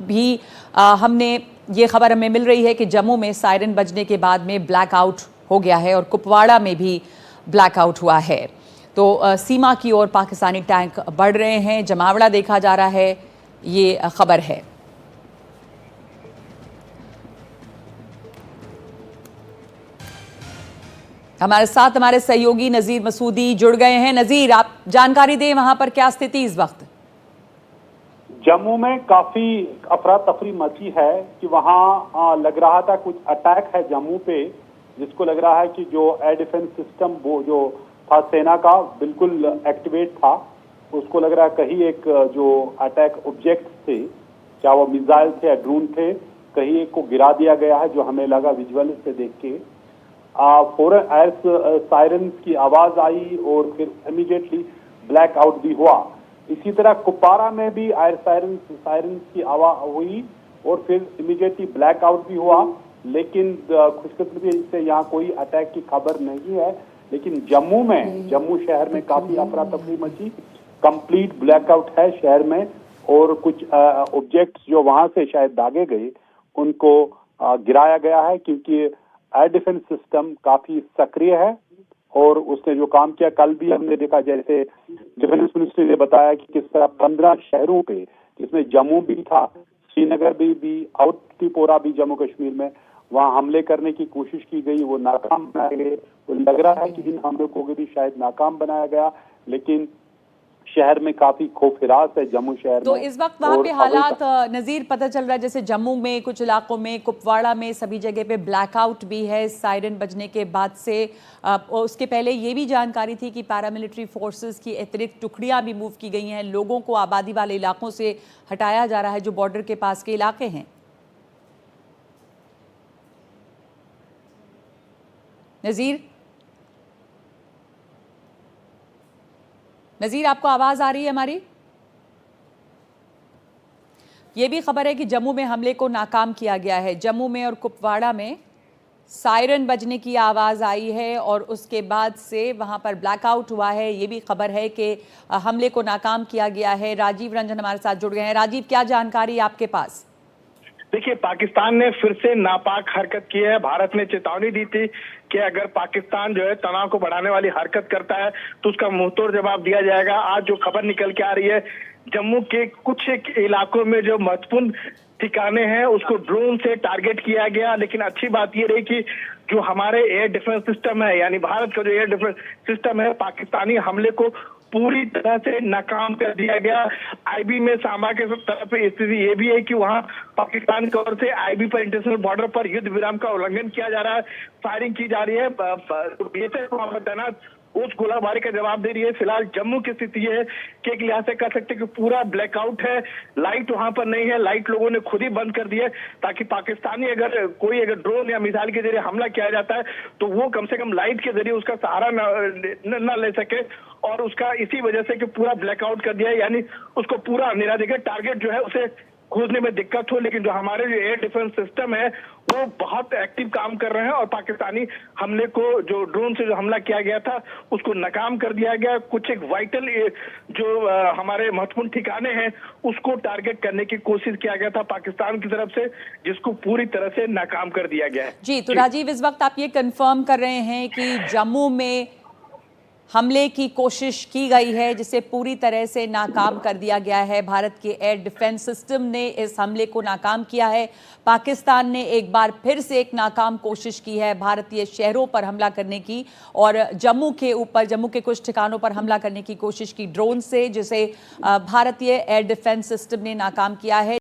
भी हमने ये खबर हमें मिल रही है कि जम्मू में सायरन बजने के बाद में ब्लैकआउट हो गया है और कुपवाड़ा में भी ब्लैकआउट हुआ है। तो सीमा की ओर पाकिस्तानी टैंक बढ़ रहे हैं, जमावड़ा देखा जा रहा है, ये खबर है। हमारे साथ हमारे सहयोगी नजीर मसूदी जुड़ गए हैं। नजीर, आप जानकारी दें, वहां पर क्या स्थिति इस वक्त? जम्मू में काफी अफरा तफरी मची है कि वहां लग रहा था कुछ अटैक है जम्मू पे, जिसको लग रहा है कि जो एयर डिफेंस सिस्टम वो जो था सेना का बिल्कुल एक्टिवेट था, उसको लग रहा है कहीं एक जो अटैक ऑब्जेक्ट थे, क्या वो मिसाइल थे या ड्रोन थे, कहीं एक को गिरा दिया गया है, जो हमें लगा विजुअल से देख के। फौरन एयर सायरन की आवाज आई और फिर इमीडिएटली ब्लैकआउट भी हुआ। इसी तरह कुपवाड़ा में भी एयर सायरन की आवाज हुई और फिर इमीडिएटली ब्लैकआउट भी हुआ, लेकिन खुशकिस्मती से यहाँ कोई अटैक की खबर नहीं है। लेकिन जम्मू शहर में काफी अफरा तफरी मची, कंप्लीट ब्लैकआउट है शहर में, और कुछ ऑब्जेक्ट्स जो वहां से शायद दागे गए उनको गिराया गया है, क्योंकि एयर डिफेंस सिस्टम काफी सक्रिय है और उसने जो काम किया, कल भी हमने देखा, जैसे डिफेंस मिनिस्ट्री ने बताया कि किस तरह 15 शहरों पे, जिसमें जम्मू भी था, श्रीनगर भी अवंतीपोरा भी जम्मू कश्मीर में, वहां हमले करने की कोशिश की गई, वो नाकाम बनाए गए। तो लग रहा है कि इन हमलों को भी शायद नाकाम बनाया गया, लेकिन शहर में काफी खौफिरास है जम्मू शहर तो में। इस वक्त वहां पे हालात नजीर पता चल रहा है, जैसे जम्मू में कुछ इलाकों में, कुपवाड़ा में, सभी जगह पे ब्लैकआउट भी है सायरन बजने के बाद से। उसके पहले ये भी जानकारी थी कि पैरामिलिट्री फोर्सेस की अतिरिक्त टुकड़ियां भी मूव की गई हैं, लोगों को आबादी वाले इलाकों से हटाया जा रहा है जो बॉर्डर के पास के इलाके हैं। नजीर, आपको आवाज आ रही है हमारी? ये भी खबर है कि जम्मू में हमले को नाकाम किया गया है। जम्मू में और कुपवाड़ा में सायरन बजने की आवाज आई है और उसके बाद से वहां पर ब्लैकआउट हुआ है। ये भी खबर है कि हमले को नाकाम किया गया है। राजीव रंजन हमारे साथ जुड़ गए हैं। राजीव, क्या जानकारी आपके पास? देखिए, पाकिस्तान ने फिर से नापाक हरकत की है। भारत ने चेतावनी दी थी कि अगर पाकिस्तान जो है तनाव को बढ़ाने वाली हरकत करता है तो उसका मुंहतोड़ जवाब दिया जाएगा। आज जो खबर निकल के आ रही है, जम्मू के कुछ इलाकों में जो महत्वपूर्ण ठिकाने हैं उसको ड्रोन से टारगेट किया गया। लेकिन अच्छी बात ये रही कि जो हमारे एयर डिफेंस सिस्टम है, यानी भारत का जो एयर डिफेंस सिस्टम है, पाकिस्तानी हमले को पूरी तरह से नाकाम कर दिया गया। आईबी में सांबा के तरफ स्थिति ये भी है कि वहां पाकिस्तान की ओर से आईबी पर, इंटरनेशनल बॉर्डर पर युद्ध विराम का उल्लंघन किया जा रहा है, फायरिंग की जा रही है। बीएसएफ वहां पर तैनात उस गोलाबारी का जवाब दे रही है। फिलहाल जम्मू की स्थिति है कि एक लिहाज से कह सकते हैं कि पूरा ब्लैकआउट है, लाइट वहां पर नहीं है, लाइट लोगों ने खुद ही बंद कर दी है, ताकि पाकिस्तानी अगर ड्रोन या मिसाइल के जरिए हमला किया जाता है तो वो कम से कम लाइट के जरिए उसका सहारा न ले सके। और उसका इसी वजह से कि पूरा ब्लैकआउट कर दिया है, यानी उसको पूरा अंधेरा देकर टारगेट जो है उसे खोजने में दिक्कत हो। लेकिन जो हमारे जो एयर डिफेंस सिस्टम है वो बहुत एक्टिव काम कर रहे हैं और पाकिस्तानी हमले को, जो ड्रोन से जो हमला किया गया था, उसको नाकाम कर दिया गया। कुछ एक वाइटल जो हमारे महत्वपूर्ण ठिकाने हैं उसको टारगेट करने की कोशिश किया गया था पाकिस्तान की तरफ से, जिसको पूरी तरह से नाकाम कर दिया गया है। जी, तो राजीव, इस वक्त आप ये कंफर्म कर रहे हैं कि जम्मू में हमले की कोशिश की गई है जिसे पूरी तरह से नाकाम कर दिया गया है। भारत के एयर डिफेंस सिस्टम ने इस हमले को नाकाम किया है। पाकिस्तान ने एक बार फिर से एक नाकाम कोशिश की है भारतीय शहरों पर हमला करने की, और जम्मू के कुछ ठिकानों पर हमला करने की कोशिश की ड्रोन से, जिसे भारतीय एयर डिफेंस सिस्टम ने नाकाम किया है।